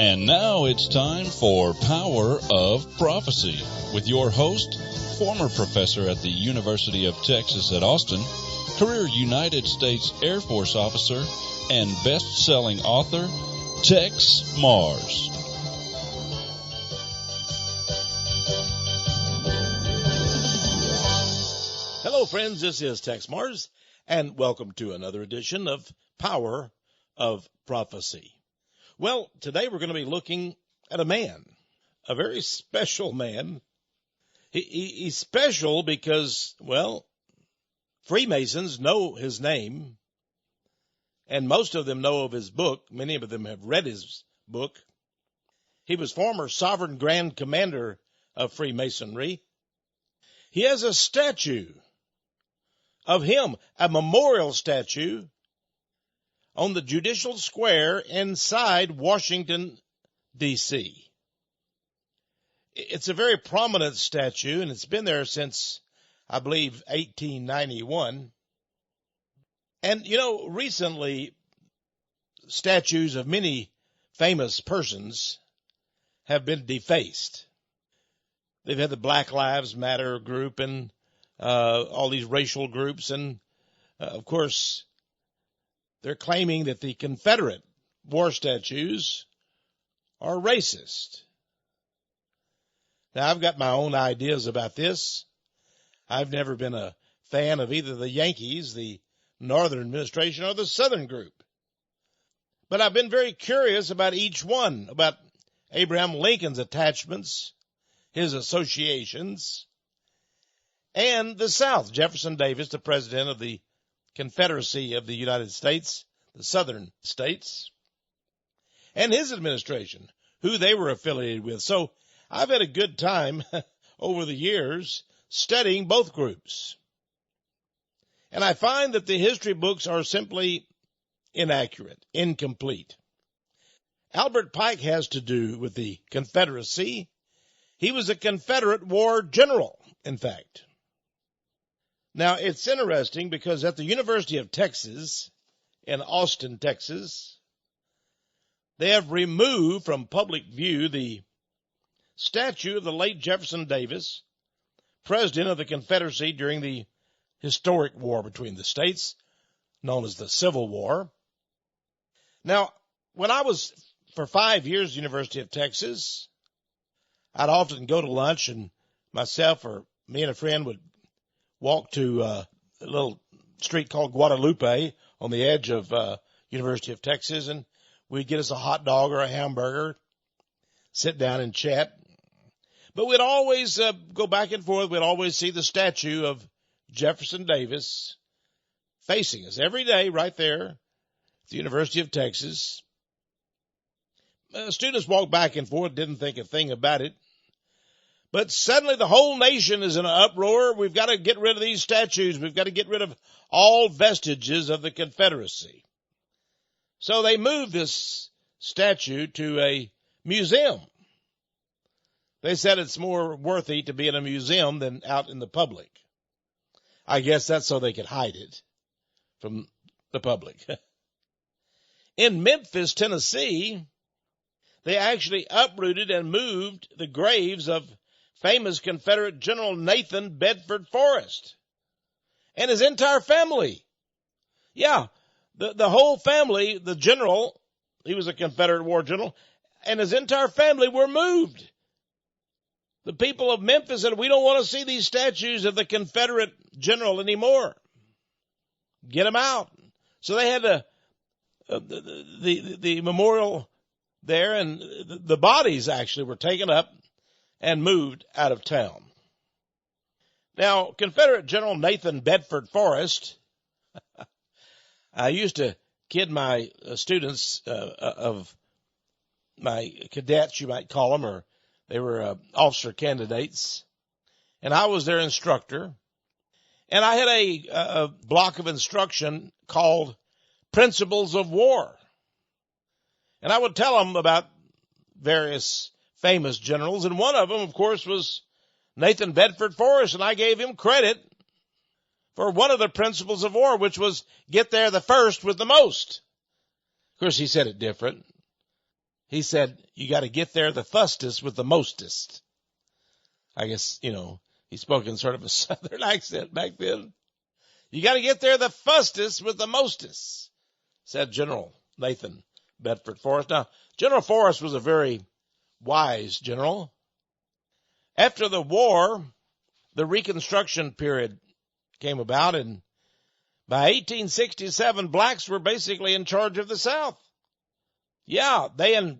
And now it's time for Power of Prophecy with your host, former professor at the University of Texas at Austin, career United States Air Force officer, and best-selling author, Texe MARRS. Hello, friends. This is Texe MARRS, and welcome to another edition of Power of Prophecy. Well, today we're going to be looking at a man, a very special man. He's special because, well, Freemasons know his name, and most of them know of his book. Many of them have read his book. He was former Sovereign Grand Commander of Freemasonry. He has a statue of him, a memorial statue, on the Judicial Square inside Washington, D.C. It's a very prominent statue, and it's been there since, I believe, 1891. And, recently, statues of many famous persons have been defaced. They've had the Black Lives Matter group and all these racial groups, and, of course, they're claiming that the Confederate war statues are racist. Now, I've got my own ideas about this. I've never been a fan of either the Yankees, the Northern administration, or the Southern group. But I've been very curious about each one, about Abraham Lincoln's attachments, his associations, and the South. Jefferson Davis, the president of the Confederacy of the United States, the Southern states, and his administration, who they were affiliated with. So I've had a good time over the years studying both groups. And I find that the history books are simply inaccurate, incomplete. Albert Pike has to do with the Confederacy. He was a Confederate war general, in fact. Now, it's interesting because at the University of Texas in Austin, Texas, they have removed from public view the statue of the late Jefferson Davis, president of the Confederacy during the historic war between the states, known as the Civil War. Now, when I was for 5 years at the University of Texas, I'd often go to lunch, and myself or me and a friend would walk to a little street called Guadalupe on the edge of University of Texas, and we'd get us a hot dog or a hamburger, sit down and chat. But we'd always go back and forth. We'd always see the statue of Jefferson Davis facing us every day right there at the University of Texas. Students walked back and forth, didn't think a thing about it. But suddenly the whole nation is in an uproar. We've got to get rid of these statues. We've got to get rid of all vestiges of the Confederacy. So they moved this statue to a museum. They said it's more worthy to be in a museum than out in the public. I guess that's so they could hide it from the public. In Memphis, Tennessee, they actually uprooted and moved the graves of famous Confederate General Nathan Bedford Forrest and his entire family. Yeah, the whole family, the general, he was a Confederate war general, and his entire family were moved. The people of Memphis said, we don't want to see these statues of the Confederate general anymore. Get them out. So they had the memorial there, and the bodies actually were taken up and moved out of town. Now, Confederate General Nathan Bedford Forrest, I used to kid my students of my cadets, you might call them, or they were officer candidates, and I was their instructor. And I had a block of instruction called Principles of War. And I would tell them about various famous generals, and one of them, of course, was Nathan Bedford Forrest, and I gave him credit for one of the principles of war, which was get there the first with the most. Of course, he said it different. he said, you got to get there the fustest with the mostest. I guess, he spoke in sort of a Southern accent back then. You got to get there the fustest with the mostest, said General Nathan Bedford Forrest. Now, General Forrest was a very wise general. After the war, the Reconstruction period came about, and by 1867, blacks were basically in charge of the South. Yeah, they and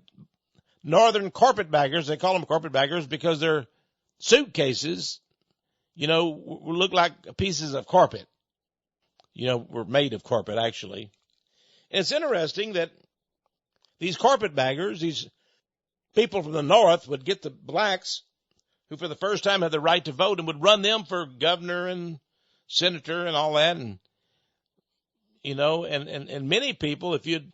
northern carpetbaggers, they call them carpetbaggers because their suitcases, look like pieces of carpet. Were made of carpet, actually. And it's interesting that these carpetbaggers, these people from the North, would get the blacks who for the first time had the right to vote and would run them for governor and senator and all that. And, and many people, if you'd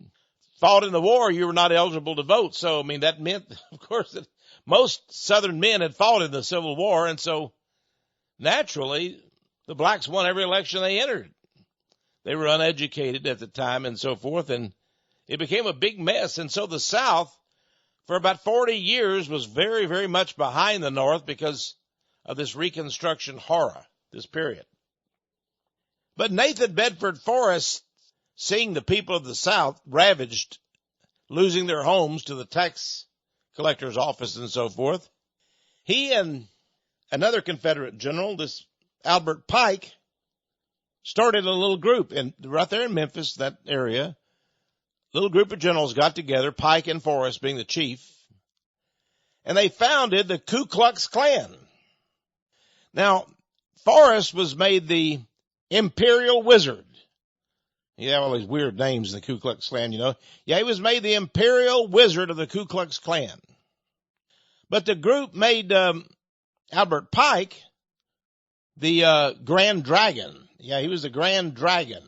fought in the war, you were not eligible to vote. So, that meant, of course, that most Southern men had fought in the Civil War. And so, naturally, the blacks won every election they entered. They were uneducated at the time and so forth, and it became a big mess. And so the South, for about 40 years, was very, very much behind the North because of this Reconstruction horror, this period. But Nathan Bedford Forrest, seeing the people of the South ravaged, losing their homes to the tax collector's office and so forth, he and another Confederate general, this Albert Pike, started a little group right there in Memphis, that area. A little group of generals got together, Pike and Forrest being the chief, and they founded the Ku Klux Klan. Now, Forrest was made the Imperial Wizard. He had all these weird names in the Ku Klux Klan, Yeah, he was made the Imperial Wizard of the Ku Klux Klan. But the group made Albert Pike the Grand Dragon. Yeah, he was the Grand Dragon.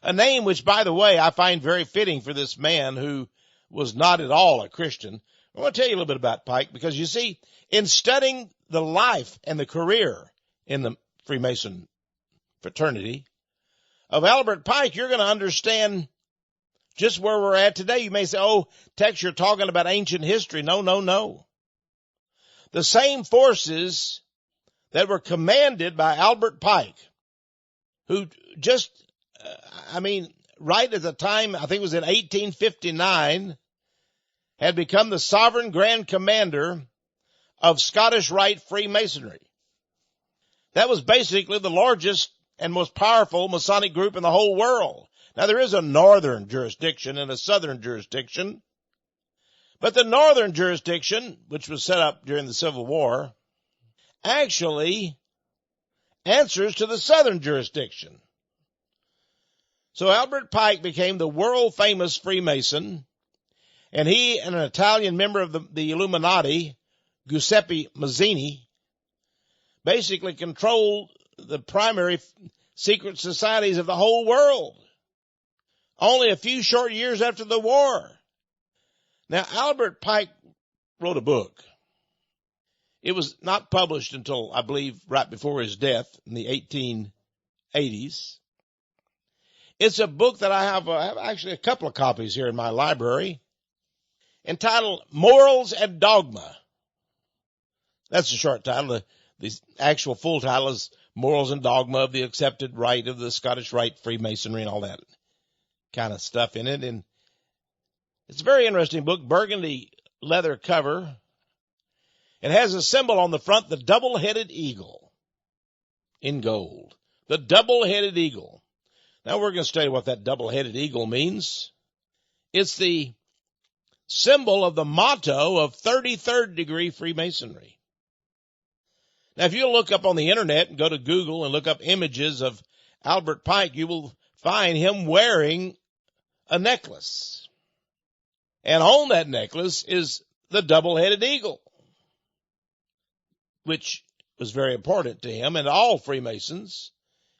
A name which, by the way, I find very fitting for this man who was not at all a Christian. I want to tell you a little bit about Pike because, you see, in studying the life and the career in the Freemason fraternity of Albert Pike, you're going to understand just where we're at today. You may say, oh, Texe, you're talking about ancient history. No. The same forces that were commanded by Albert Pike, who just, right at the time, I think it was in 1859, had become the sovereign grand commander of Scottish Rite Freemasonry. That was basically the largest and most powerful Masonic group in the whole world. Now, there is a northern jurisdiction and a southern jurisdiction, but the northern jurisdiction, which was set up during the Civil War, actually answers to the southern jurisdiction. So Albert Pike became the world-famous Freemason, and he and an Italian member of the Illuminati, Giuseppe Mazzini, basically controlled the primary secret societies of the whole world, only a few short years after the war. Now, Albert Pike wrote a book. It was not published until, I believe, right before his death in the 1880s. It's a book that I have actually a couple of copies here in my library, entitled Morals and Dogma. That's a short title. The actual full title is Morals and Dogma of the Accepted Rite of the Scottish Rite Freemasonry and all that kind of stuff in it. And it's a very interesting book, burgundy leather cover. It has a symbol on the front, the double-headed eagle in gold. The double-headed eagle. Now we're going to study what that double-headed eagle means. It's the symbol of the motto of 33rd degree Freemasonry. Now, if you look up on the internet and go to Google and look up images of Albert Pike, you will find him wearing a necklace. And on that necklace is the double-headed eagle, which was very important to him and all Freemasons.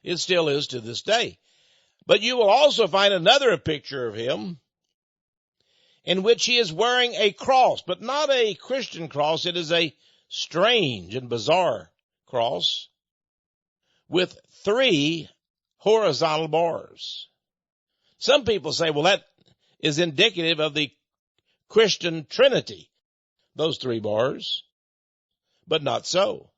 It still is to this day. But you will also find another picture of him in which he is wearing a cross, but not a Christian cross. It is a strange and bizarre cross with 3 horizontal bars. Some people say, well, that is indicative of the Christian Trinity, those 3 bars, but not so.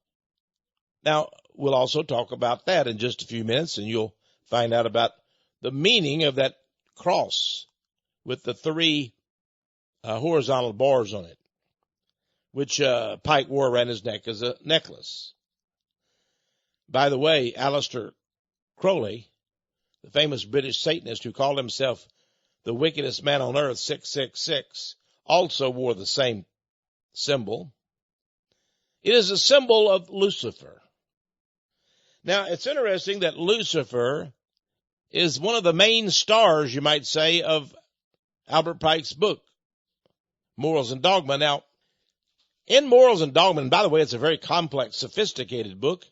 Now, we'll also talk about that in just a few minutes, and you'll find out about the meaning of that cross with the 3 horizontal bars on it, which Pike wore around his neck as a necklace. By the way, Aleister Crowley, the famous British Satanist who called himself the wickedest man on earth, 666, also wore the same symbol. It is a symbol of Lucifer. Now, it's interesting that Lucifer is one of the main stars, you might say, of Albert Pike's book, Morals and Dogma. Now, in Morals and Dogma, and by the way, it's a very complex, sophisticated book,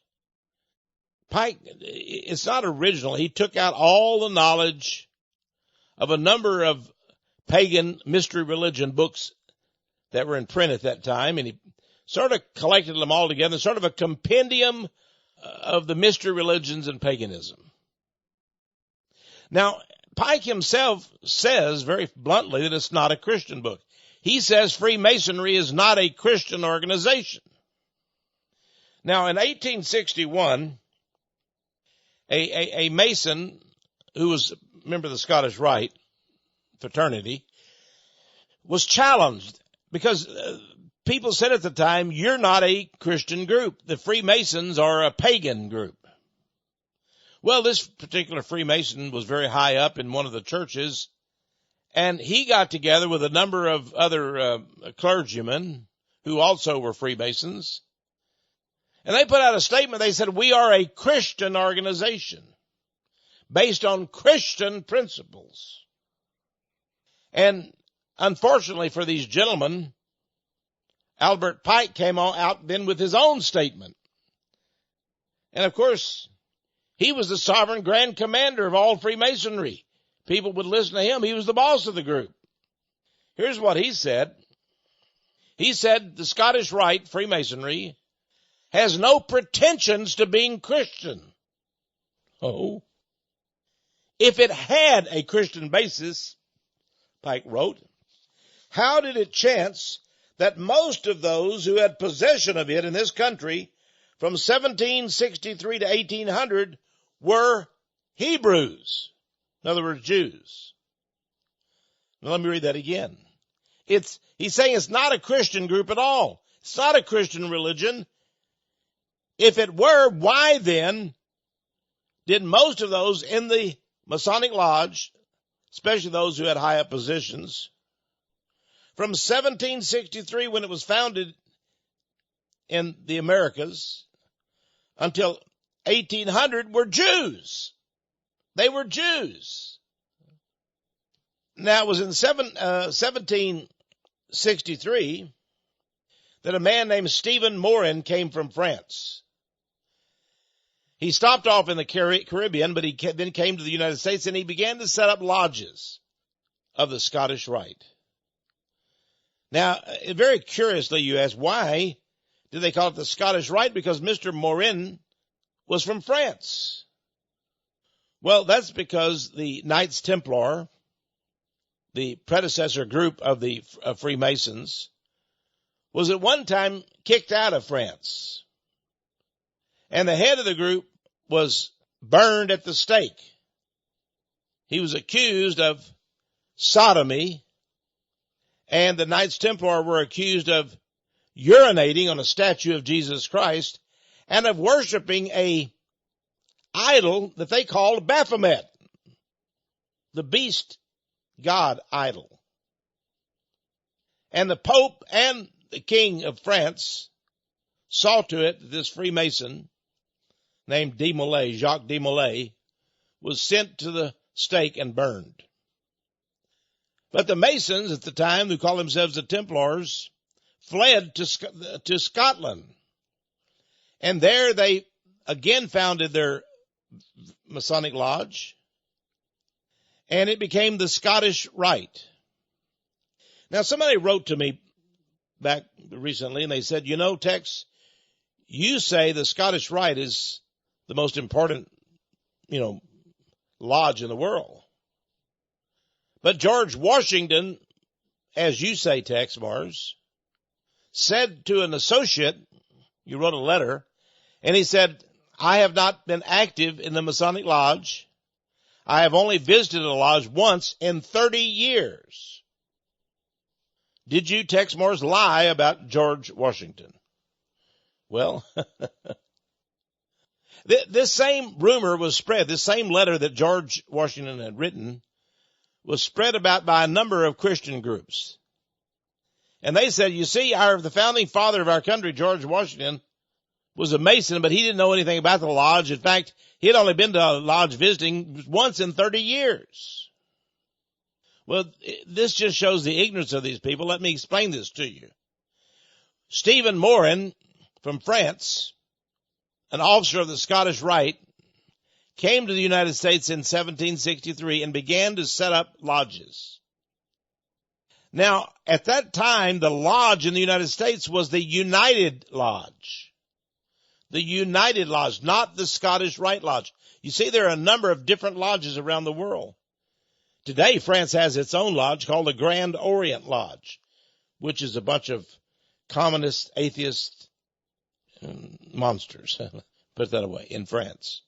Pike, it's not original. He took out all the knowledge of a number of pagan mystery religion books that were in print at that time, and he sort of collected them all together, sort of a compendium of the mystery religions and paganism. Now, Pike himself says very bluntly that it's not a Christian book. He says Freemasonry is not a Christian organization. Now, in 1861, a Mason who was a member of the Scottish Rite fraternity was challenged because people said at the time, you're not a Christian group. The Freemasons are a pagan group. Well, this particular Freemason was very high up in one of the churches, and he got together with a number of other clergymen who also were Freemasons, and they put out a statement. They said, we are a Christian organization based on Christian principles. And unfortunately for these gentlemen, Albert Pike came out then with his own statement. And of course, he was the sovereign grand commander of all Freemasonry. People would listen to him. He was the boss of the group. Here's what he said. He said the Scottish Rite, Freemasonry, has no pretensions to being Christian. Oh. If it had a Christian basis, Pike wrote, how did it chance that most of those who had possession of it in this country from 1763 to 1800 were Hebrews? In other words, Jews. Now let me read that again. He's saying it's not a Christian group at all. It's not a Christian religion. If it were, why then did most of those in the Masonic Lodge, especially those who had high up positions, from 1763 when it was founded in the Americas until 1800 were Jews? They were Jews. Now it was in 1763 that a man named Stephen Morin came from France. He stopped off in the Caribbean, but he then came to the United States, and he began to set up lodges of the Scottish Rite. Now, very curiously, you ask, why did they call it the Scottish Rite? Because Mr. Morin was from France. Well, that's because the Knights Templar, the predecessor group of the Freemasons, was at one time kicked out of France. And the head of the group was burned at the stake. He was accused of sodomy, and the Knights Templar were accused of urinating on a statue of Jesus Christ and of worshiping a idol that they called Baphomet, the beast god idol. And the Pope and the King of France saw to it that this Freemason named de Molay, Jacques de Molay, was sent to the stake and burned. But the Masons at the time, who called themselves the Templars, fled to Scotland. And there they again founded their Masonic Lodge, and it became the Scottish Rite. Now, somebody wrote to me back recently, and they said, you know, Texe, you say the Scottish Rite is the most important, lodge in the world. But George Washington as you say, Texe, MARRS, said to an associate, you wrote a letter, and he said, I have not been active in the Masonic Lodge. I have only visited a lodge once in 30 years. Did you, Texe MARRS, lie about George Washington? Well, this same rumor was spread, this same letter that George Washington had written was spread about by a number of Christian groups. And they said, you see, the founding father of our country, George Washington, was a Mason, but he didn't know anything about the lodge. In fact, he had only been to a lodge visiting once in 30 years. Well, this just shows the ignorance of these people. Let me explain this to you. Stephen Morin from France, an officer of the Scottish Rite, came to the United States in 1763 and began to set up lodges. Now, at that time, the lodge in the United States was the United Lodge. The United Lodge, not the Scottish Rite Lodge. You see, there are a number of different lodges around the world. Today, France has its own lodge called the Grand Orient Lodge, which is a bunch of communist, atheist monsters, put it that way, in France.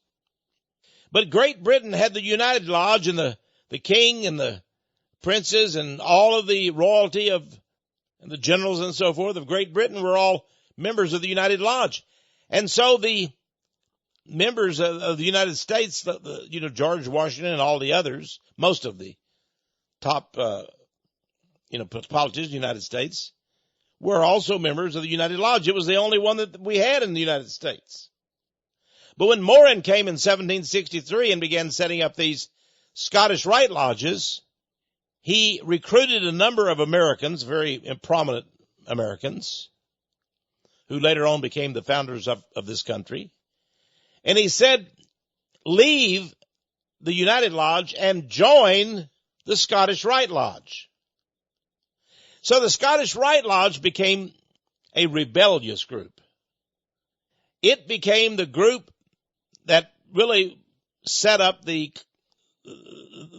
But Great Britain had the United Lodge, and the king and the princes and all of the royalty and the generals and so forth of Great Britain were all members of the United Lodge. And so the members of the United States, George Washington and all the others, most of the top, politicians of the United States, were also members of the United Lodge. It was the only one that we had in the United States. But when Morin came in 1763 and began setting up these Scottish Rite Lodges, he recruited a number of Americans, very prominent Americans, who later on became the founders of this country. And he said, leave the United Lodge and join the Scottish Rite Lodge. So the Scottish Rite Lodge became a rebellious group. It became the group that really set up the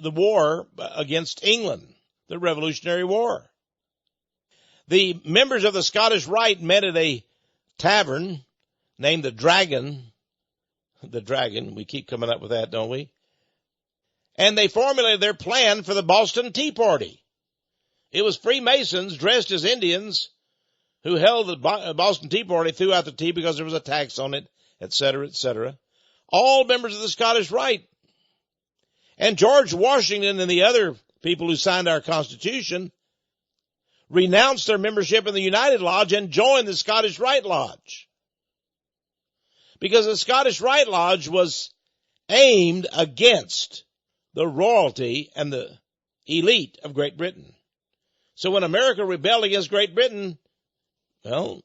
war against England, the Revolutionary War. The members of the Scottish Rite met at a tavern named the Dragon. The Dragon, we keep coming up with that, don't we? And they formulated their plan for the Boston Tea Party. It was Freemasons dressed as Indians who held the Boston Tea Party, threw out the tea because there was a tax on it, etc., etc. All members of the Scottish Rite. And George Washington and the other people who signed our Constitution renounced their membership in the United Lodge and joined the Scottish Rite Lodge. Because the Scottish Rite Lodge was aimed against the royalty and the elite of Great Britain. So when America rebelled against Great Britain, well,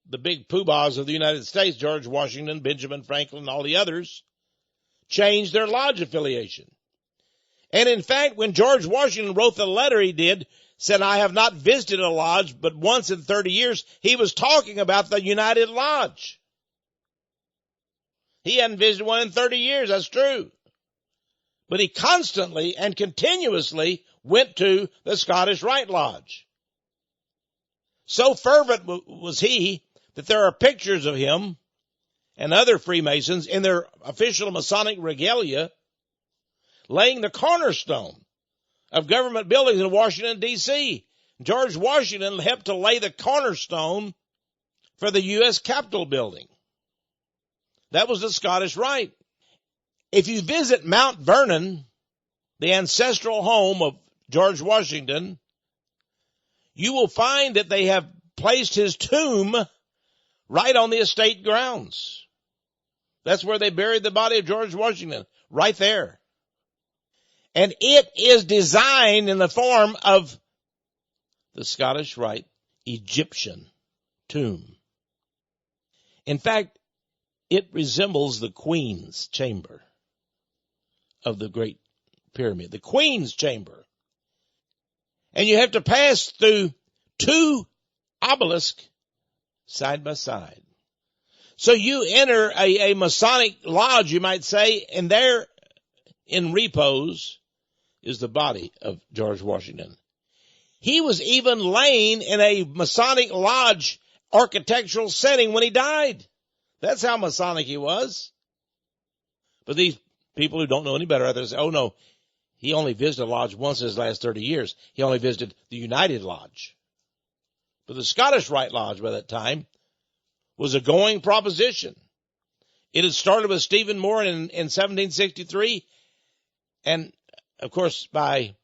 the big poobahs of the United States, George Washington, Benjamin Franklin, all the others, changed their lodge affiliation. And in fact, when George Washington wrote the letter he did, said, I have not visited a lodge but once in 30 years, he was talking about the United Lodge. He hadn't visited one in 30 years, that's true. But he constantly and continuously went to the Scottish Rite Lodge. So fervent was he that there are pictures of him and other Freemasons in their official Masonic regalia laying the cornerstone of government buildings in Washington, D.C. George Washington helped to lay the cornerstone for the U.S. Capitol building. That was the Scottish Rite. If you visit Mount Vernon, the ancestral home of George Washington, you will find that they have placed his tomb right on the estate grounds. That's where they buried the body of George Washington, right there. And it is designed in the form of the Scottish Rite Egyptian tomb. In fact, it resembles the Queen's chamber of the Great Pyramid, the Queen's chamber. And you have to pass through two obelisks side by side. So you enter a Masonic lodge, you might say, and there in repose is the body of George Washington. He was even laying in a Masonic lodge architectural setting when he died. That's how Masonic he was. But these people who don't know any better, others say, oh no, he only visited a lodge once in his last 30 years. He only visited the United Lodge. But the Scottish Rite Lodge by that time was a going proposition. It had started with Stephen Moore in 1763. And, of course, by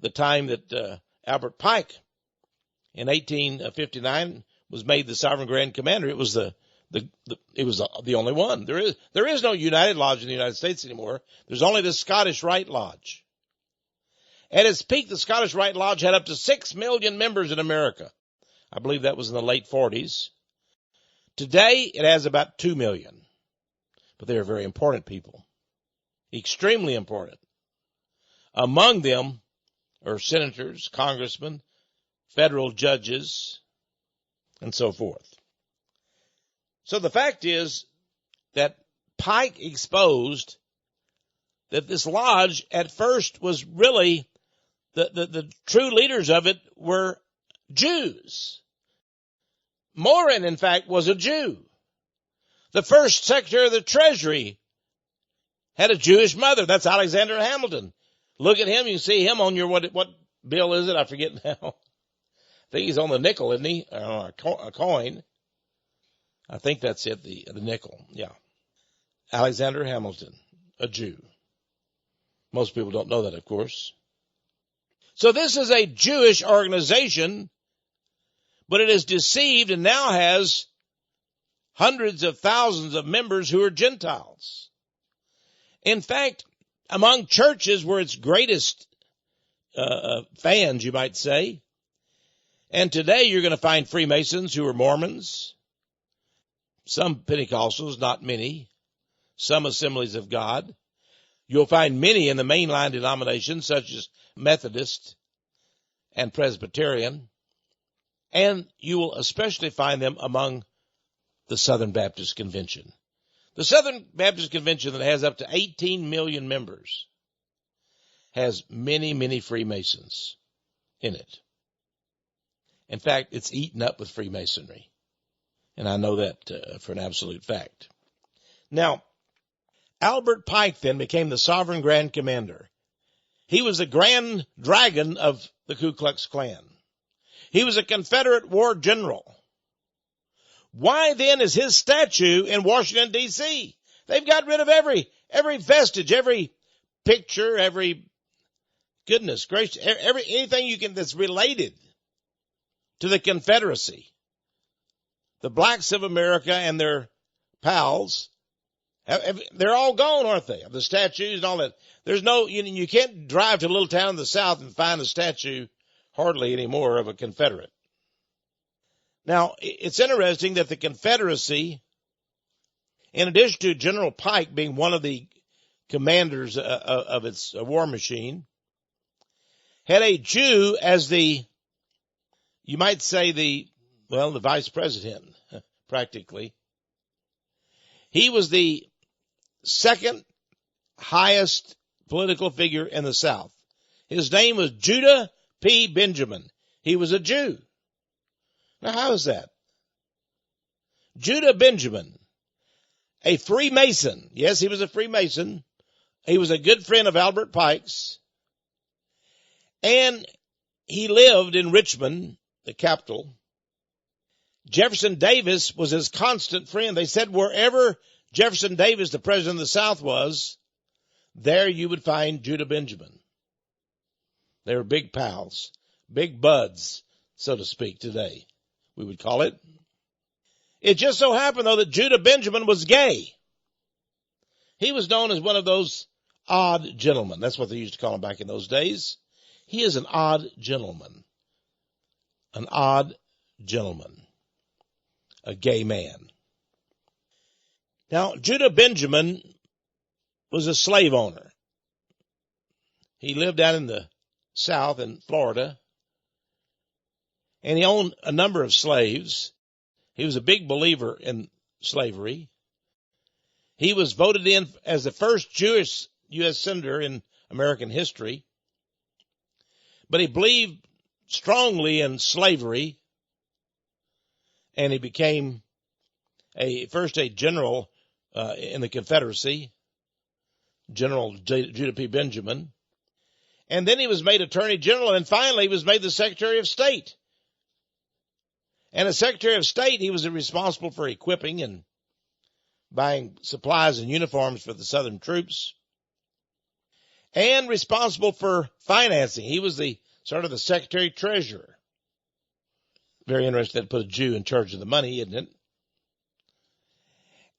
the time that Albert Pike in 1859 was made the Sovereign Grand Commander, it was the only one. There is no United Lodge in the United States anymore. There's only the Scottish Rite Lodge. At its peak, the Scottish Rite Lodge had up to 6 million members in America. I believe that was in the late 40s. Today, it has about 2 million. But they are very important people. Extremely important. Among them are senators, congressmen, federal judges, and so forth. So the fact is that Pike exposed that this lodge at first was really, the true leaders of it were Jews. Morin, in fact, was a Jew. The first Secretary of the Treasury had a Jewish mother. That's Alexander Hamilton. Look at him. You see him on your, what bill is it? I forget now. I think he's on the nickel, isn't he? A coin. I think that's it, the nickel. Yeah. Alexander Hamilton, a Jew. Most people don't know that, of course. So this is a Jewish organization, but it is deceived and now has hundreds of thousands of members who are Gentiles. In fact, among churches were its greatest fans, you might say. And today you're going to find Freemasons who are Mormons, some Pentecostals, not many, some Assemblies of God. You'll find many in the mainline denominations such as Methodist and Presbyterian. And you will especially find them among the Southern Baptist Convention. The Southern Baptist Convention that has up to 18 million members has many, many Freemasons in it. In fact, it's eaten up with Freemasonry. And I know that for an absolute fact. Now, Albert Pike then became the Sovereign Grand Commander. He was the Grand Dragon of the Ku Klux Klan. He was a Confederate war general. Why then is his statue in Washington, D.C.? They've got rid of every vestige, every picture, every, goodness gracious, anything you can that's related to the Confederacy. The blacks of America and their pals, they're all gone, aren't they? The statues and all that. There's no, you can't drive to a little town in the South and find a statue hardly anymore of a Confederate. Now, it's interesting that the Confederacy, in addition to General Pike being one of the commanders of its war machine, had a Jew as the, you might say the vice president, practically. He was the second highest political figure in the South. His name was Judah P. Benjamin. He was a Jew. Now, how is that? Judah Benjamin, a Freemason. Yes, he was a Freemason. He was a good friend of Albert Pike's. And he lived in Richmond, the capital. Jefferson Davis was his constant friend. They said wherever Jefferson Davis, the president of the South, was, there you would find Judah Benjamin. They were big pals, big buds, so to speak, today, we would call it. It just so happened, though, that Judah Benjamin was gay. He was known as one of those odd gentlemen. That's what they used to call him back in those days. He is an odd gentleman. An odd gentleman. A gay man. Now, Judah Benjamin was a slave owner. He lived down in the South in Florida, and he owned a number of slaves. He was a big believer in slavery. He was voted in as the first Jewish U.S. senator in American history, but he believed strongly in slavery, and he became first a general in the Confederacy, General Judah P. Benjamin. And then he was made Attorney General, and finally he was made the Secretary of State. And as Secretary of State, he was responsible for equipping and buying supplies and uniforms for the Southern troops, and responsible for financing. He was the sort of the Secretary Treasurer. Very interesting to put a Jew in charge of the money, isn't it?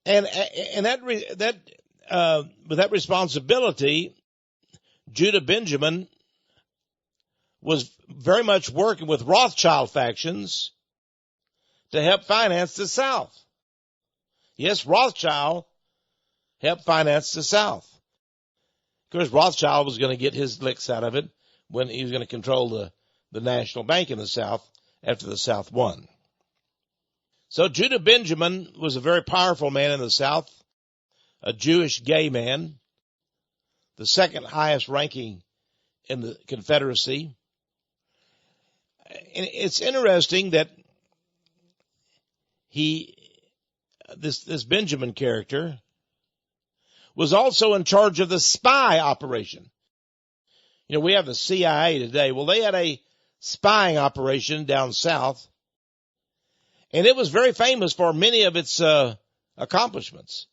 And with that responsibility, Judah Benjamin was very much working with Rothschild factions to help finance the South. Yes, Rothschild helped finance the South. Of course, Rothschild was going to get his licks out of it when he was going to control the National Bank in the South after the South won. So Judah Benjamin was a very powerful man in the South, a Jewish gay man, the second highest ranking in the Confederacy. And it's interesting that this Benjamin character was also in charge of the spy operation. You know, we have the CIA today. Well, they had a spying operation down south, and it was very famous for many of its accomplishments.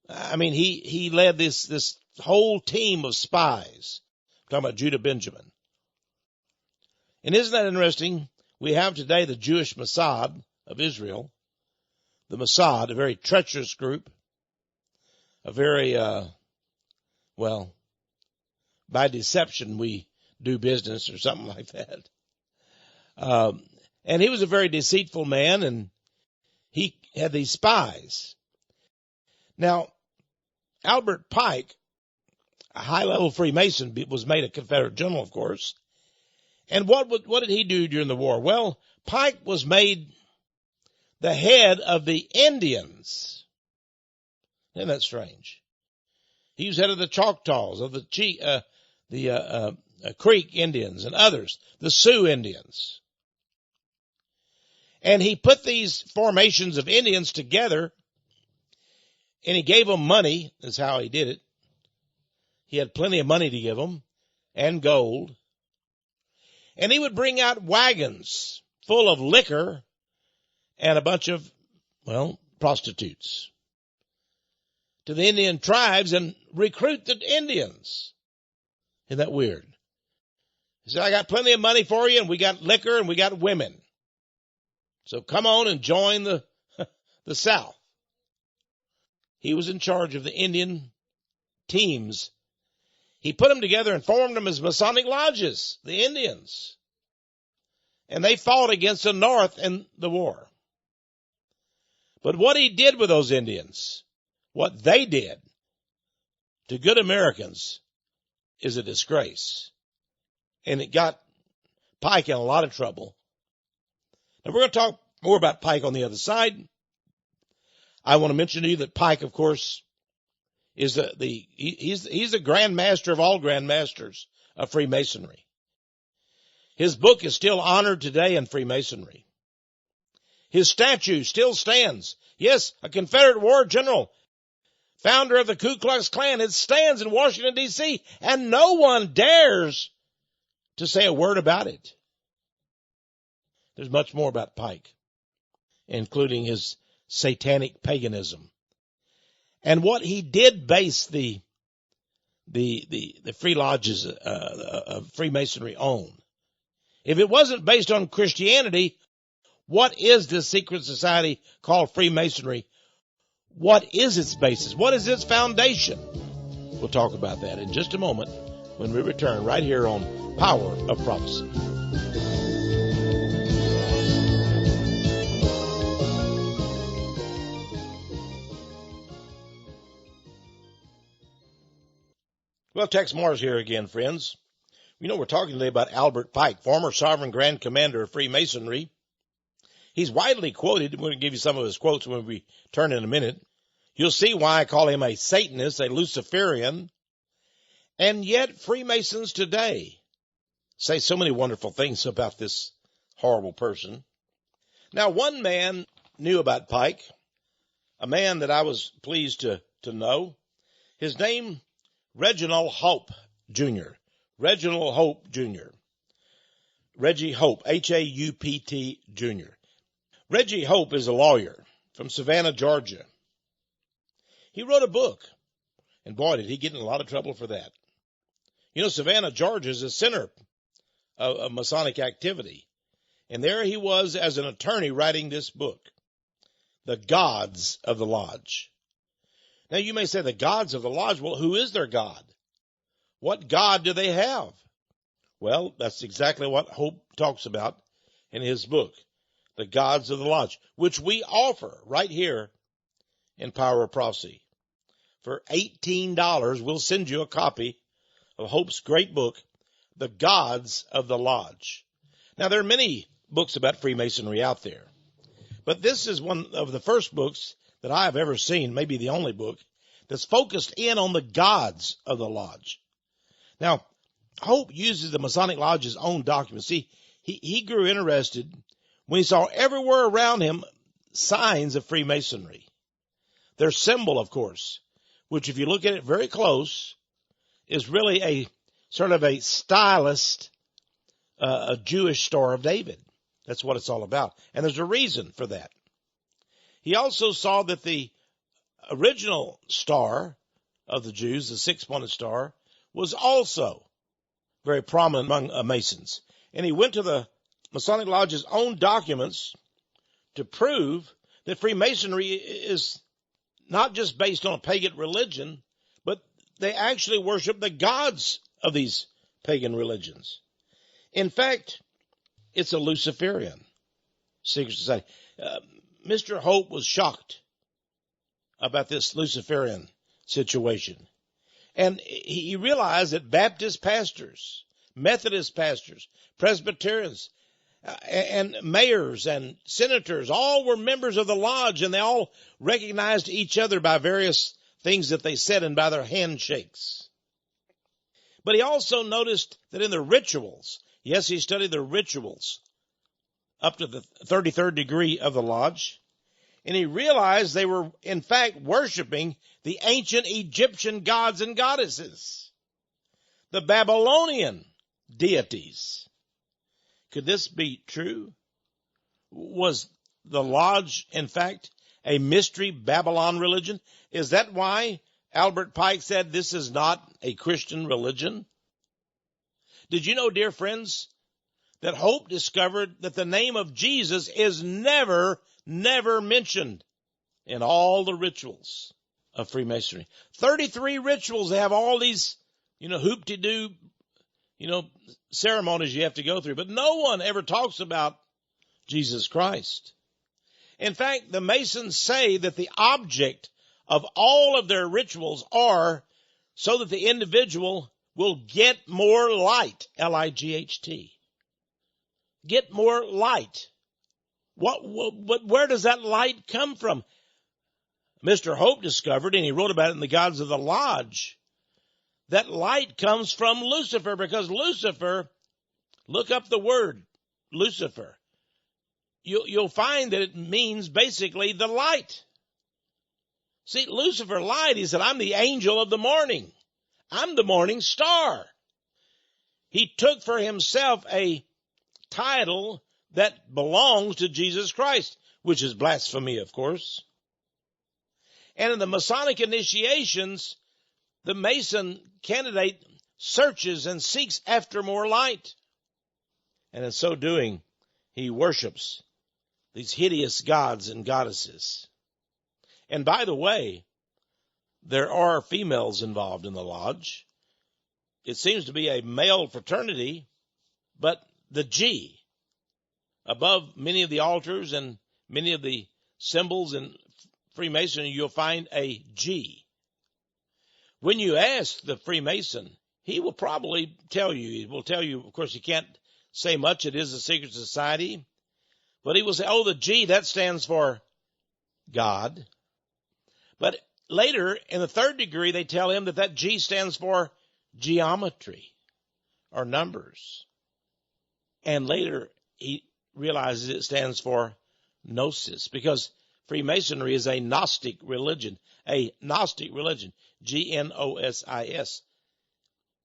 I mean, he led this whole team of spies. I'm talking about Judah Benjamin. And isn't that interesting? We have today the Jewish Mossad of Israel, the Mossad, a very treacherous group, a very, by deception we do business or something like that. And he was a very deceitful man, and he had these spies. Now, Albert Pike, a high-level Freemason, was made a Confederate general, of course. And what did he do during the war? Well, Pike was made the head of the Indians. Isn't that strange? He was head of the Choctaws, of the Creek Indians and others, the Sioux Indians. And he put these formations of Indians together, and he gave them money. That's how he did it. He had plenty of money to give them, and gold. And he would bring out wagons full of liquor and a bunch of, prostitutes to the Indian tribes and recruit the Indians. Isn't that weird? He said, I got plenty of money for you, and we got liquor, and we got women. So come on and join the South. He was in charge of the Indian teams. He put them together and formed them as Masonic lodges, the Indians. And they fought against the North in the war. But what he did with those Indians, what they did to good Americans, is a disgrace. And it got Pike in a lot of trouble. Now we're going to talk more about Pike on the other side. I want to mention to you that Pike, of course, is he's the Grand Master of all Grand Masters of Freemasonry. His book is still honored today in Freemasonry. His statue still stands. Yes, a Confederate war general, founder of the Ku Klux Klan. It stands in Washington, D.C., and no one dares to say a word about it. There's much more about Pike, including his satanic paganism. And what he did base the free lodges of Freemasonry on. If it wasn't based on Christianity, what is this secret society called Freemasonry? What is its basis? What is its foundation? We'll talk about that in just a moment when we return right here on Power of Prophecy. Well, Texe MARRS here again, friends. You know, we're talking today about Albert Pike, former Sovereign Grand Commander of Freemasonry. He's widely quoted. I'm going to give you some of his quotes when we turn in a minute. You'll see why I call him a Satanist, a Luciferian. And yet Freemasons today say so many wonderful things about this horrible person. Now, one man knew about Pike, a man that I was pleased to know. His name, Reginald Hope Jr. Reginald Hope Jr. Reggie Hope, H-A-U-P-T Jr. Reggie Hope is a lawyer from Savannah, Georgia. He wrote a book, and boy, did he get in a lot of trouble for that. You know, Savannah, Georgia is a center of Masonic activity. And there he was as an attorney writing this book, The Gods of the Lodge. Now you may say, the gods of the lodge, well, who is their God? What God do they have? Well, that's exactly what Hope talks about in his book, The Gods of the Lodge, which we offer right here in Power of Prophecy. For $18, we'll send you a copy of Hope's great book, The Gods of the Lodge. Now, there are many books about Freemasonry out there, but this is one of the first books that I have ever seen, maybe the only book, that's focused in on the gods of the lodge. Now, Hope uses the Masonic Lodge's own documents. See, he grew interested when he saw everywhere around him signs of Freemasonry. Their symbol, of course, which if you look at it very close, is really a sort of a stylist, a Jewish Star of David. That's what it's all about. And there's a reason for that. He also saw that the original star of the Jews, the six-pointed star, was also very prominent among Masons. And he went to the Masonic Lodge's own documents to prove that Freemasonry is not just based on a pagan religion, but they actually worship the gods of these pagan religions. In fact, it's a Luciferian secret society. Mr. Hope was shocked about this Luciferian situation. And he realized that Baptist pastors, Methodist pastors, Presbyterians, and mayors and senators all were members of the lodge, and they all recognized each other by various things that they said and by their handshakes. But he also noticed that in the rituals, yes, he studied the rituals up to the 33rd degree of the lodge, and he realized they were, in fact, worshiping the ancient Egyptian gods and goddesses, the Babylonian deities. Could this be true? Was the lodge, in fact, a mystery Babylon religion? Is that why Albert Pike said this is not a Christian religion? Did you know, dear friends, that Hope discovered that the name of Jesus is never mentioned in all the rituals of Freemasonry? 33 rituals. They have all these, hoop-de-doo, ceremonies you have to go through, but no one ever talks about Jesus Christ. In fact, the Masons say that the object of all of their rituals are so that the individual will get more light, L-I-G-H-T. Get more light. Where does that light come from? Mr. Hope discovered, and he wrote about it in The Gods of the Lodge, that light comes from Lucifer, because Lucifer, look up the word Lucifer. You'll find that it means basically the light. See, Lucifer lied. He said, I'm the angel of the morning. I'm the morning star. He took for himself a title that belongs to Jesus Christ, which is blasphemy, of course. And in the Masonic initiations, the Mason candidate searches and seeks after more light. And in so doing, he worships these hideous gods and goddesses. And by the way, there are females involved in the lodge. It seems to be a male fraternity, but the G above many of the altars and many of the symbols in Freemasonry, you'll find a G. When you ask the Freemason, he will probably tell you. He will tell you, of course, he can't say much. It is a secret society. But he will say, oh, the G, that stands for God. But later, in the third degree, they tell him that G stands for geometry or numbers. And later he realizes it stands for gnosis, because Freemasonry is a Gnostic religion, Gnosis,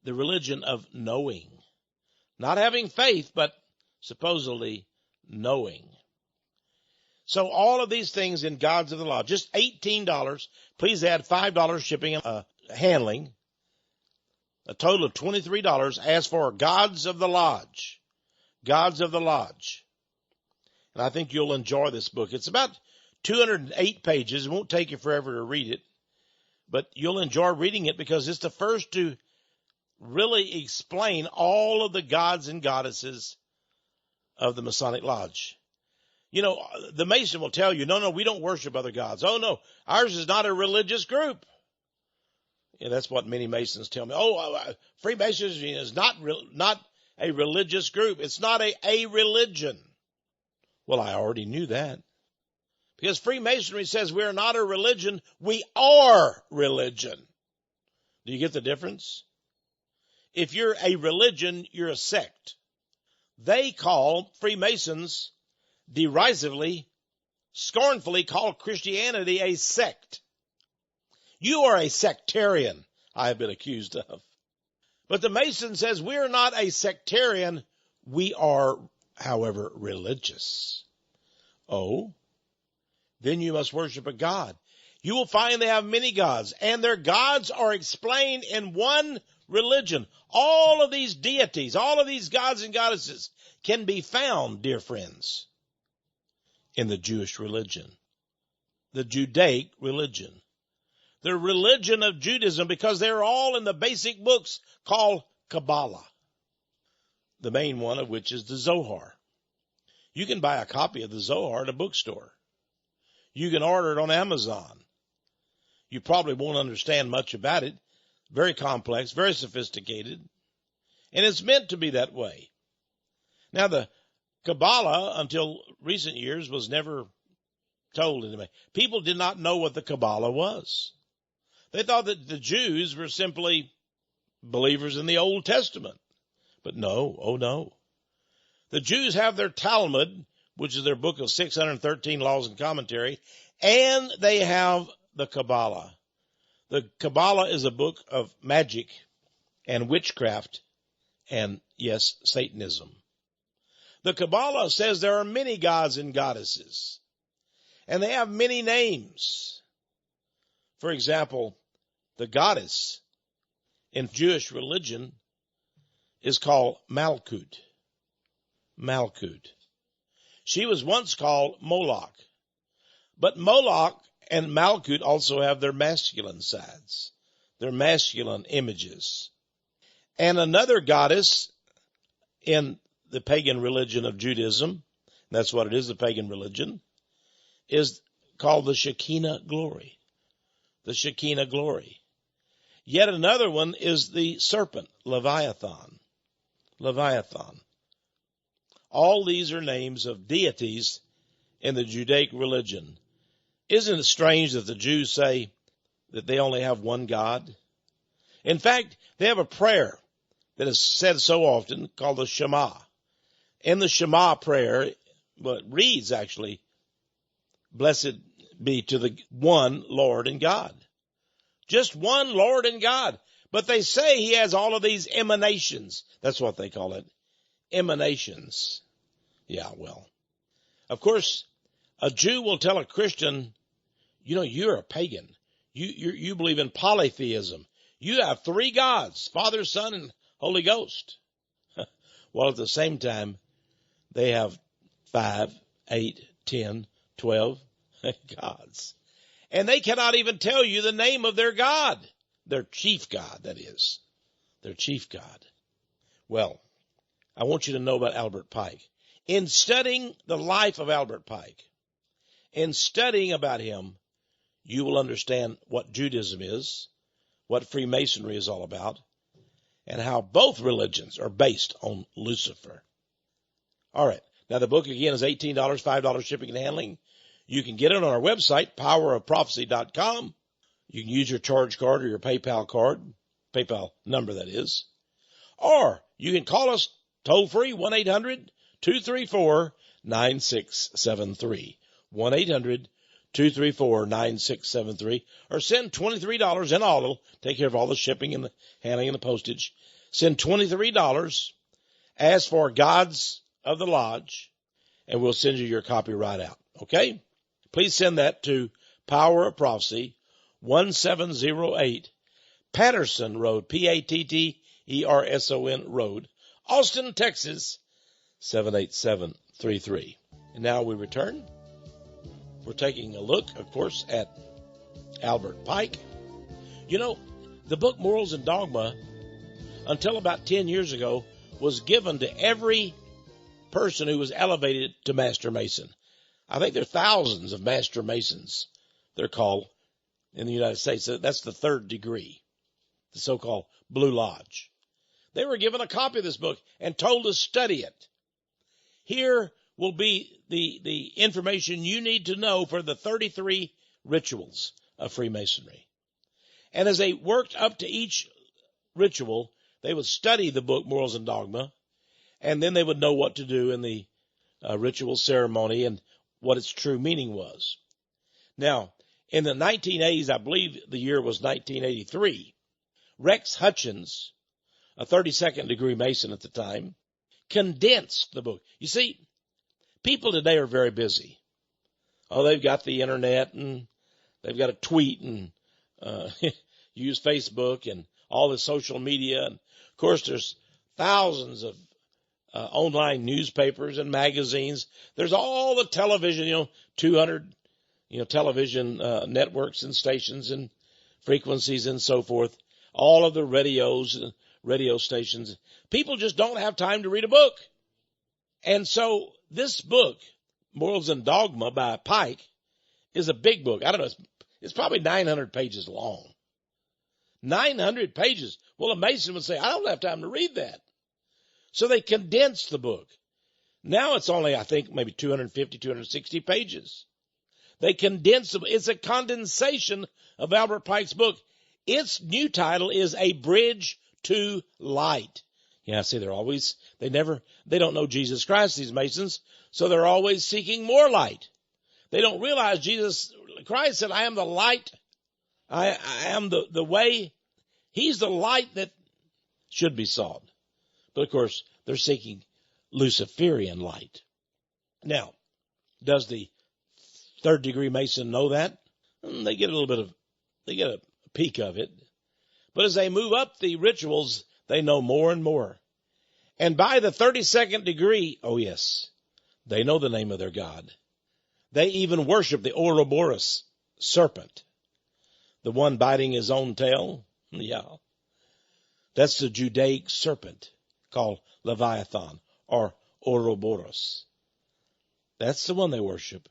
the religion of knowing. Not having faith, but supposedly knowing. So all of these things in Gods of the Law, just $18. Please add $5 shipping and handling. A total of $23. As for Gods of the Lodge. Gods of the Lodge. And I think you'll enjoy this book. It's about 208 pages. It won't take you forever to read it, but you'll enjoy reading it because it's the first to really explain all of the gods and goddesses of the Masonic Lodge. You know, the Mason will tell you, no, we don't worship other gods. Oh, no, ours is not a religious group. Yeah, that's what many Masons tell me. Freemasonry is not a religious group. It's not a religion. Well, I already knew that. Because Freemasonry says we are not a religion, we are religion. Do you get the difference? If you're a religion, you're a sect. They call Freemasons derisively, scornfully call Christianity a sect. You are a sectarian, I have been accused of. But the Mason says we are not a sectarian, we are, however, religious. Oh, then you must worship a God. You will find they have many gods, and their gods are explained in one religion. All of these deities, all of these gods and goddesses can be found, dear friends, in the Jewish religion, the Judaic religion, the religion of Judaism, because they're all in the basic books called Kabbalah, the main one of which is the Zohar. You can buy a copy of the Zohar at a bookstore. You can order it on Amazon. You probably won't understand much about it. Very complex, very sophisticated. And it's meant to be that way. Now, the Kabbalah, until recent years, was never told anybody. People did not know what the Kabbalah was. They thought that the Jews were simply believers in the Old Testament. But no, oh no. The Jews have their Talmud, which is their book of 613 laws and commentary, and they have the Kabbalah. The Kabbalah is a book of magic and witchcraft and, yes, Satanism. The Kabbalah says there are many gods and goddesses, and they have many names. For example, the goddess in Jewish religion is called Malkut. Malkut. She was once called Moloch. But Moloch and Malkut also have their masculine sides, their masculine images. And another goddess in the pagan religion of Judaism, that's what it is, the pagan religion, is called the Shekinah glory. The Shekinah glory. Yet another one is the serpent, Leviathan. Leviathan. All these are names of deities in the Judaic religion. Isn't it strange that the Jews say that they only have one God? In fact, they have a prayer that is said so often called the Shema. In the Shema prayer, well, it reads actually, blessed be to the one Lord and God. Just one Lord and God. But they say he has all of these emanations. That's what they call it. Emanations. Yeah, well. Of course, a Jew will tell a Christian, you know, you're a pagan. You believe in polytheism. You have three gods, Father, Son, and Holy Ghost. Well, at the same time, they have 5, 8, 10, 12 gods. And they cannot even tell you the name of their God. Their chief God, that is. Their chief God. Well, I want you to know about Albert Pike. In studying the life of Albert Pike, in studying about him, you will understand what Judaism is, what Freemasonry is all about, and how both religions are based on Lucifer. All right. Now, the book, again, is $18, $5 shipping and handling. You can get it on our website, powerofprophecy.com. You can use your charge card or your PayPal card, PayPal number, that is. Or you can call us Toll free, 1-800-234-9673. 1-800-234-9673. Or send $23 in all. It'll take care of all the shipping and the handling and the postage. Send $23. Ask for Gods of the Lodge, and we'll send you your copy right out. Okay? Please send that to Power of Prophecy, 1708 Patterson Road, Patterson Road, Austin, Texas, 78733. And now we return. We're taking a look, of course, at Albert Pike. You know, the book Morals and Dogma, until about 10 years ago, was given to every person who was elevated to Master Mason. I think there are thousands of Master Masons, they're called, in the United States. That's the third degree, the so-called Blue Lodge. They were given a copy of this book and told to study it. Here will be the information you need to know for the 33 rituals of Freemasonry. And as they worked up to each ritual, they would study the book Morals and Dogma, and then they would know what to do in the ritual ceremony and what its true meaning was. Now, in the 1980s, I believe the year was 1983, Rex Hutchins, a 32nd degree Mason at the time, condensed the book. You see, people today are very busy. Oh, they've got the internet and they've got a tweet and use Facebook and all the social media. And of course, there's thousands of online newspapers and magazines. There's all the television, 200, television networks and stations and frequencies and so forth. All of the radio stations. People just don't have time to read a book. And so this book, Morals and Dogma by Pike, is a big book. I don't know. It's probably 900 pages long. 900 pages. Well, a Mason would say, I don't have time to read that. So they condensed the book. Now it's only, I think, maybe 250, 260 pages. They condensed it. It's a condensation of Albert Pike's book. Its new title is A Bridge to Light. Yeah, see, they don't know Jesus Christ, these Masons, so they're always seeking more light. They don't realize Jesus Christ said, I am the light. I am the way. He's the light that should be sought. But of course, they're seeking Luciferian light. Now, does the third degree Mason know that? They get a peek of it. But as they move up the rituals, they know more and more. And by the 32nd degree, oh yes, they know the name of their God. They even worship the Ouroboros serpent, the one biting his own tail. Yeah. That's the Judaic serpent called Leviathan or Ouroboros. That's the one they worship.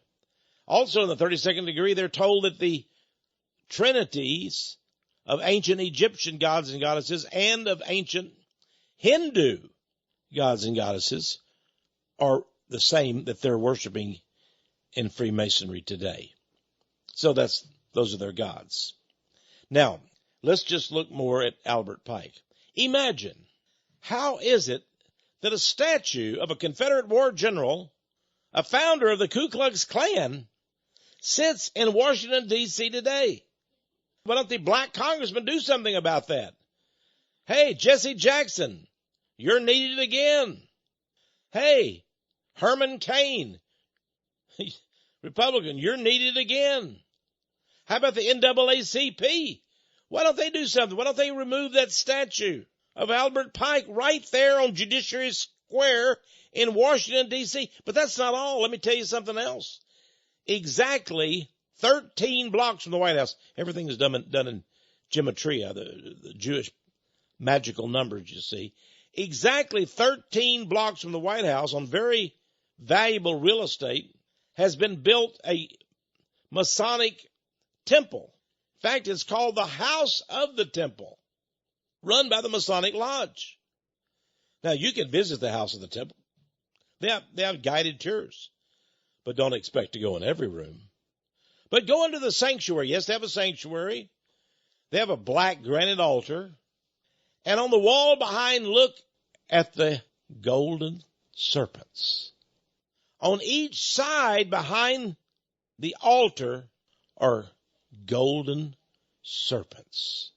Also in the 32nd degree, they're told that the trinities of ancient Egyptian gods and goddesses and of ancient Hindu gods and goddesses are the same that they're worshiping in Freemasonry today. So those are their gods. Now, let's just look more at Albert Pike. Imagine, how is it that a statue of a Confederate war general, a founder of the Ku Klux Klan, sits in Washington, D.C. today? Why don't the black congressmen do something about that? Hey, Jesse Jackson, you're needed again. Hey, Herman Cain, Republican, you're needed again. How about the NAACP? Why don't they do something? Why don't they remove that statue of Albert Pike right there on Judiciary Square in Washington, D.C.? But that's not all. Let me tell you something else. Exactly 13 blocks from the White House. Everything is done in gematria, the Jewish magical numbers, you see. Exactly 13 blocks from the White House on very valuable real estate has been built a Masonic temple. In fact, it's called the House of the Temple, run by the Masonic Lodge. Now, you can visit the House of the Temple. They have guided tours, but don't expect to go in every room. But go into the sanctuary. Yes, they have a sanctuary. They have a black granite altar. And on the wall behind, look at the golden serpents. On each side behind the altar are golden serpents.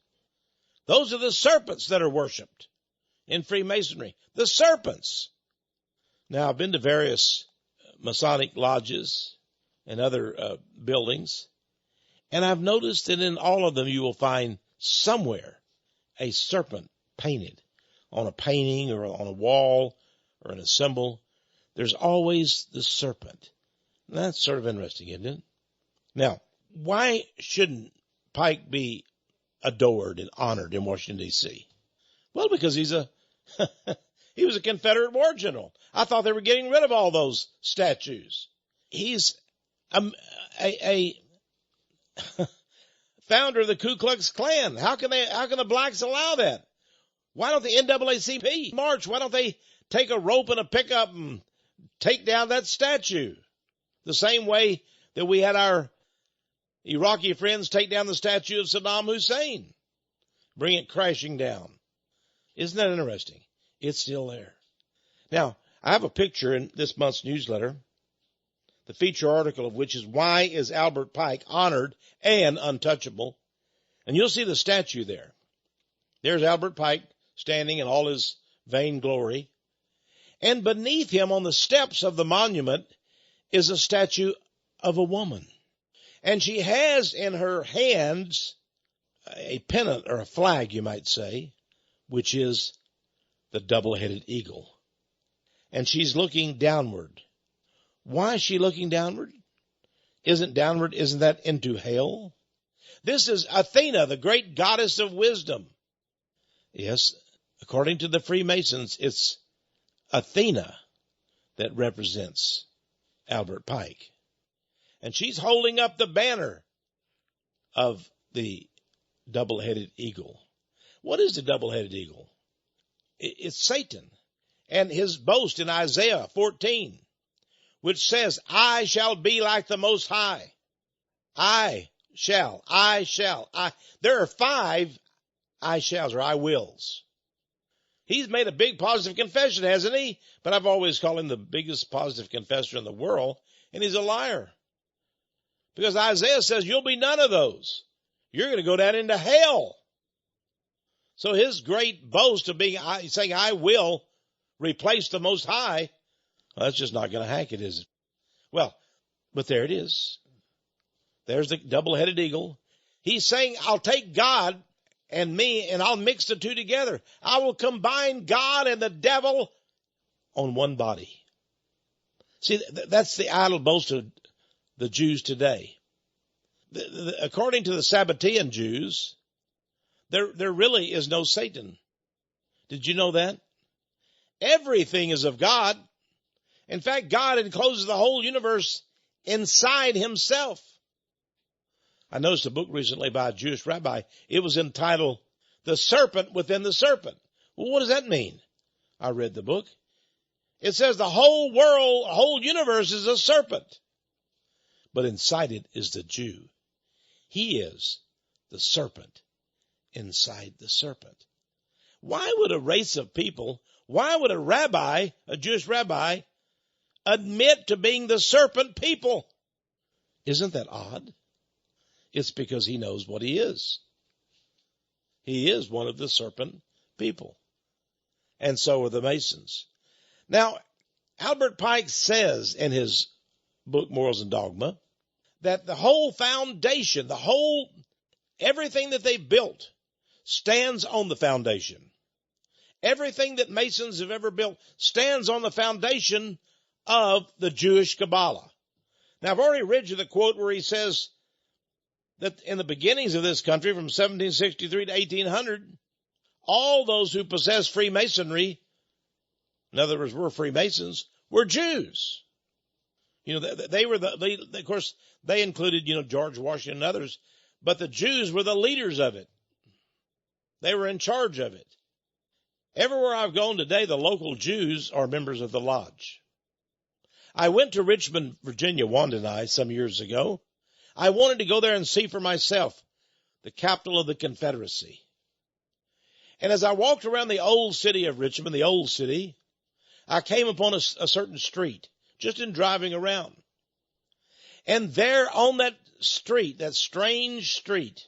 Those are the serpents that are worshipped in Freemasonry. The serpents. Now, I've been to various Masonic lodges and other buildings, and I've noticed that in all of them you will find somewhere a serpent painted on a painting or on a wall or in a symbol. There's always the serpent. And that's sort of interesting, isn't it? Now, why shouldn't Pike be adored and honored in Washington, D.C.? Well, because he was a Confederate war general. I thought they were getting rid of all those statues. He's a founder of the Ku Klux Klan. How can the blacks allow that? Why don't the NAACP march? Why don't they take a rope and a pickup and take down that statue? The same way that we had our Iraqi friends take down the statue of Saddam Hussein. Bring it crashing down. Isn't that interesting? It's still there. Now, I have a picture in this month's newsletter, the feature article of which is Why is Albert Pike Honored and Untouchable? And you'll see the statue there. There's Albert Pike standing in all his vainglory. And beneath him on the steps of the monument is a statue of a woman. And she has in her hands a pennant or a flag, you might say, which is the double-headed eagle. And she's looking downward. Why is she looking downward? Isn't that into hell? This is Athena, the great goddess of wisdom. Yes, according to the Freemasons, it's Athena that represents Albert Pike. And she's holding up the banner of the double-headed eagle. What is the double-headed eagle? It's Satan and his boast in Isaiah 14, which says, I shall be like the Most High. I shall. There are 5 I shalls or I wills. He's made a big positive confession, hasn't he? But I've always called him the biggest positive confessor in the world, and he's a liar. Because Isaiah says you'll be none of those. You're going to go down into hell. So his great boast of saying I will replace the Most High, well, that's just not going to hack it, is it? Well, but there it is. There's the double-headed eagle. He's saying I'll take God and me and I'll mix the two together. I will combine God and the devil on one body. See, that's the idle boast of the Jews today. According to the Sabbatean Jews, there really is no Satan. Did you know that? Everything is of God. In fact, God encloses the whole universe inside himself. I noticed a book recently by a Jewish rabbi. It was entitled, The Serpent Within the Serpent. Well, what does that mean? I read the book. It says the whole world, the whole universe is a serpent. But inside it is the Jew. He is the serpent inside the serpent. Why would a race of people, why would a Jewish rabbi, admit to being the serpent people? Isn't that odd? It's because he knows what he is. He is one of the serpent people. And so are the Masons. Now, Albert Pike says in his book, Morals and Dogma, that the whole foundation, everything that they've built stands on the foundation. Everything that Masons have ever built stands on the foundation of the Jewish Kabbalah. Now, I've already read you the quote where he says that in the beginnings of this country, from 1763 to 1800, all those who possessed Freemasonry, in other words, were Freemasons, were Jews. You know, they were of course, they included, George Washington and others, but the Jews were the leaders of it. They were in charge of it. Everywhere I've gone today, the local Jews are members of the lodge. I went to Richmond, Virginia, Wanda and I, some years ago. I wanted to go there and see for myself the capital of the Confederacy. And as I walked around the old city of Richmond, the old city, I came upon a certain street, just in driving around. And there on that street, that strange street,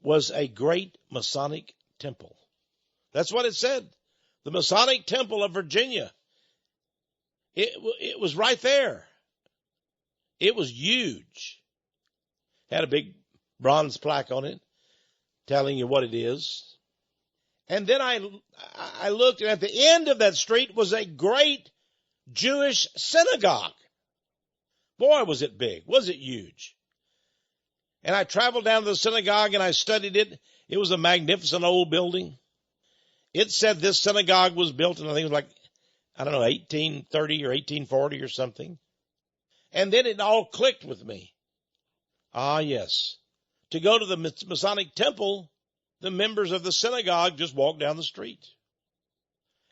was a great Masonic temple. That's what it said. The Masonic Temple of Virginia. It was right there. It was huge. Had a big bronze plaque on it telling you what it is. And then I looked, and at the end of that street was a great Jewish synagogue. Boy, was it big. Was it huge. And I traveled down to the synagogue and I studied it. It was a magnificent old building. It said this synagogue was built in, I think it was like, 1830 or 1840 or something. And then it all clicked with me. Ah, yes. To go to the Masonic temple, the members of the synagogue just walked down the street.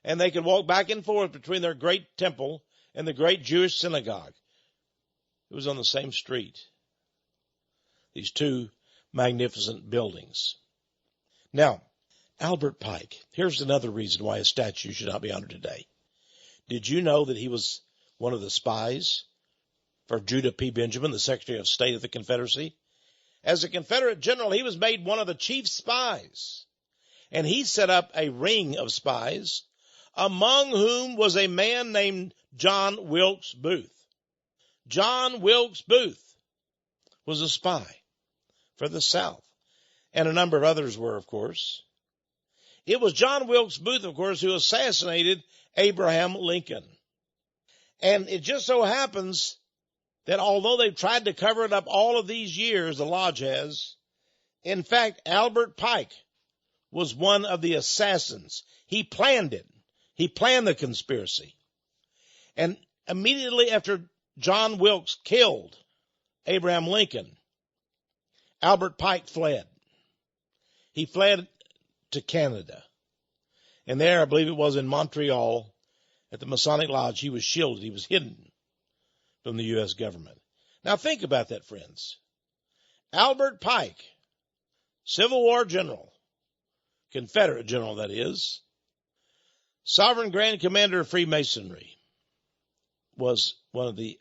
And they could walk back and forth between their great temple and the great Jewish synagogue. It was on the same street. These two magnificent buildings. Now, Albert Pike, here's another reason why his statue should not be honored today. Did you know that he was one of the spies for Judah P. Benjamin, the Secretary of State of the Confederacy? As a Confederate general, he was made one of the chief spies. And he set up a ring of spies, among whom was a man named John Wilkes Booth. John Wilkes Booth was a spy for the South, and a number of others were, of course. It was John Wilkes Booth, of course, who assassinated Abraham Lincoln. And it just so happens that although they've tried to cover it up all of these years, the Lodge has, in fact, Albert Pike was one of the assassins. He planned it. He planned the conspiracy. And immediately after John Wilkes killed Abraham Lincoln, Albert Pike fled. He fled to Canada. And there, I believe it was in Montreal, at the Masonic Lodge, he was shielded. He was hidden from the U.S. government. Now think about that, friends. Albert Pike, Civil War general, Confederate general, that is, Sovereign Grand Commander of Freemasonry, was one of the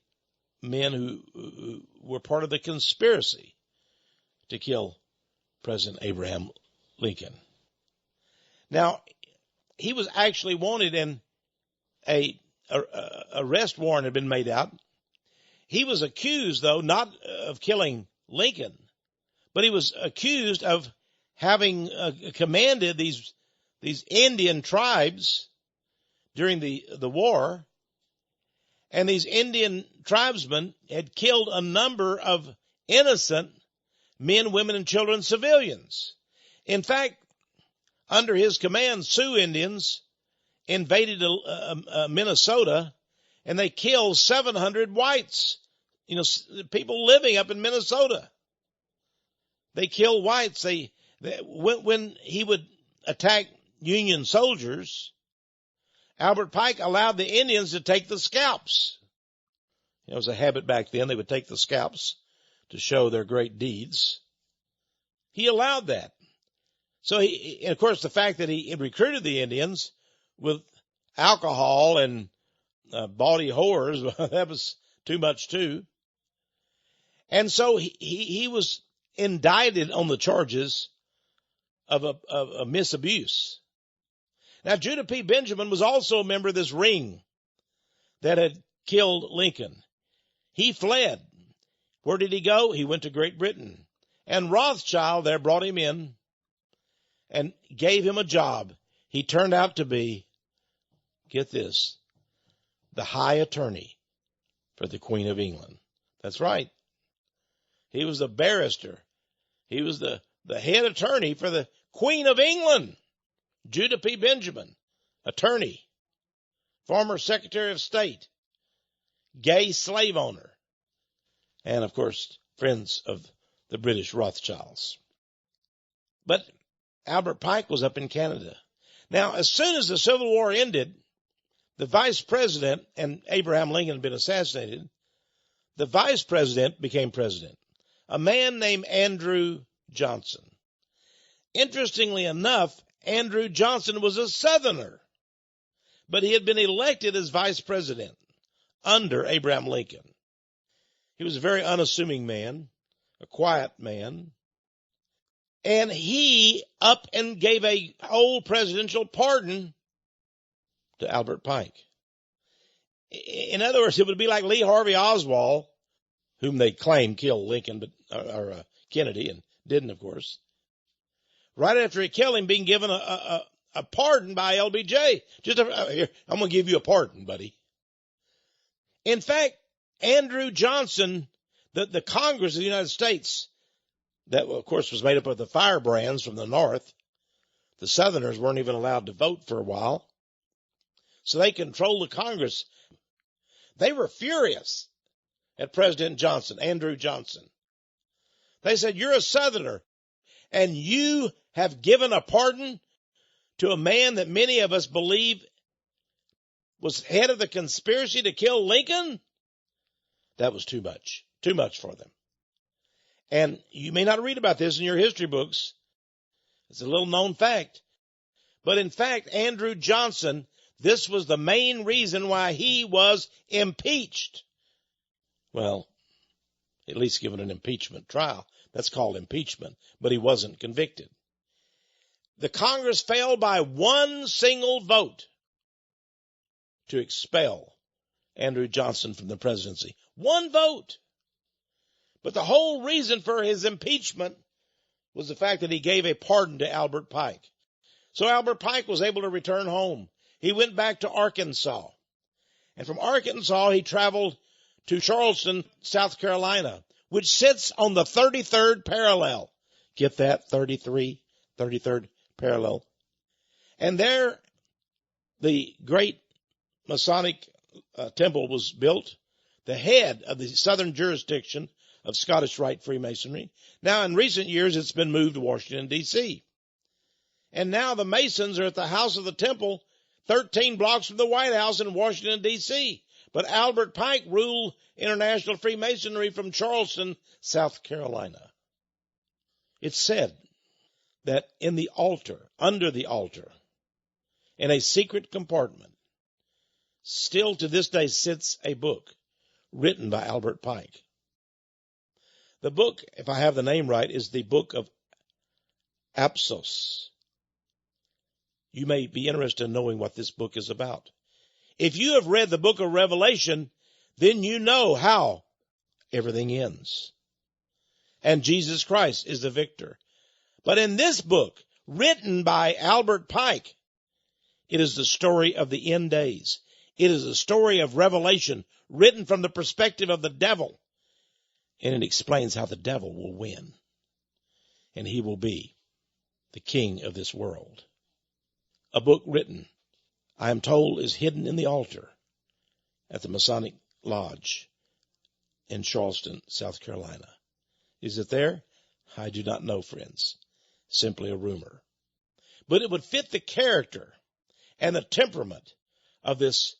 men who were part of the conspiracy to kill President Abraham Lincoln. Now, he was actually wanted, and a arrest warrant had been made out. He was accused, though, not of killing Lincoln, but he was accused of having commanded these Indian tribes during the war, and these Indian tribesmen had killed a number of innocent men, women, and children, civilians. In fact, under his command, Sioux Indians invaded Minnesota, and they killed 700 whites, people living up in Minnesota. They killed whites. When he would attack Union soldiers, Albert Pike allowed the Indians to take the scalps. It was a habit back then. They would take the scalps to show their great deeds. He allowed that. So and of course, the fact that he recruited the Indians with alcohol and bawdy whores, that was too much too. And so he was indicted on the charges of a misabuse. Now, Judah P. Benjamin was also a member of this ring that had killed Lincoln. He fled. Where did he go? He went to Great Britain. And Rothschild there brought him in and gave him a job. He turned out to be, get this, the high attorney for the Queen of England. That's right. He was a barrister. He was the head attorney for the Queen of England. Judah P. Benjamin, attorney, former Secretary of State, gay slave owner, and of course, friends of the British Rothschilds. But Albert Pike was up in Canada. Now, as soon as the Civil War ended, the vice president, and Abraham Lincoln had been assassinated, the vice president became president, a man named Andrew Johnson. Interestingly enough, Andrew Johnson was a Southerner. but he had been elected as vice president under Abraham Lincoln. He was a very unassuming man, a quiet man, and he up and gave a whole presidential pardon to Albert Pike. In other words, it would be like Lee Harvey Oswald, whom they claim killed Lincoln, or Kennedy, and didn't, of course. Right after he killed him, being given a pardon by LBJ. Here, I'm going to give you a pardon, buddy. In fact, Andrew Johnson, the Congress of the United States, that, of course, was made up of the firebrands from the North. The Southerners weren't even allowed to vote for a while. So they controlled the Congress. They were furious at President Johnson, Andrew Johnson. They said, you're a Southerner, and you have given a pardon to a man that many of us believe was head of the conspiracy to kill Lincoln? That was too much for them. And you may not read about this in your history books. It's a little known fact. But in fact, Andrew Johnson, this was the main reason why he was impeached. Well, at least given an impeachment trial. That's called impeachment. But he wasn't convicted. The Congress failed by one single vote to expel Andrew Johnson from the presidency. One vote. But the whole reason for his impeachment was the fact that he gave a pardon to Albert Pike. So Albert Pike was able to return home. He went back to Arkansas. And from Arkansas, he traveled to Charleston, South Carolina, which sits on the 33rd parallel. Get that? 33rd parallel. And there, the great Masonic temple was built, the head of the southern jurisdiction of Scottish Rite Freemasonry. Now, in recent years, it's been moved to Washington, D.C. And now the Masons are at the house of the temple, 13 blocks from the White House in Washington, D.C. But Albert Pike ruled international Freemasonry from Charleston, South Carolina. It's said that in the altar, under the altar, in a secret compartment, still to this day sits a book written by Albert Pike. The book, if I have the name right, is the Book of Apsos. You may be interested in knowing what this book is about. If you have read the book of Revelation, then you know how everything ends. And Jesus Christ is the victor. But in this book, written by Albert Pike, it is the story of the end days. It is a story of Revelation written from the perspective of the devil. And it explains how the devil will win. And he will be the king of this world. A book written, I am told, is hidden in the altar at the Masonic Lodge in Charleston, South Carolina. Is it there? I do not know, friends. Simply a rumor. But it would fit the character and the temperament of this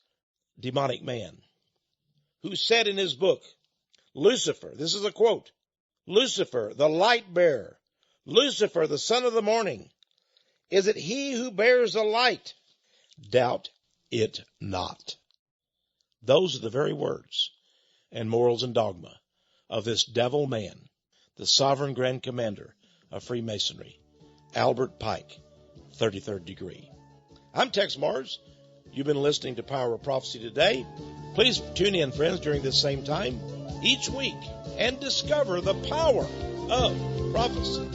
demonic man who said in his book, Lucifer, this is a quote, Lucifer, the light bearer, Lucifer, the son of the morning, is it he who bears the light? Doubt it not. Those are the very words and morals and dogma of this devil man, the sovereign grand commander of Freemasonry, Albert Pike, 33rd degree. I'm Texe MARRS. You've been listening to Power of Prophecy today. Please tune in, friends, during this same time each week and discover the power of prophecy.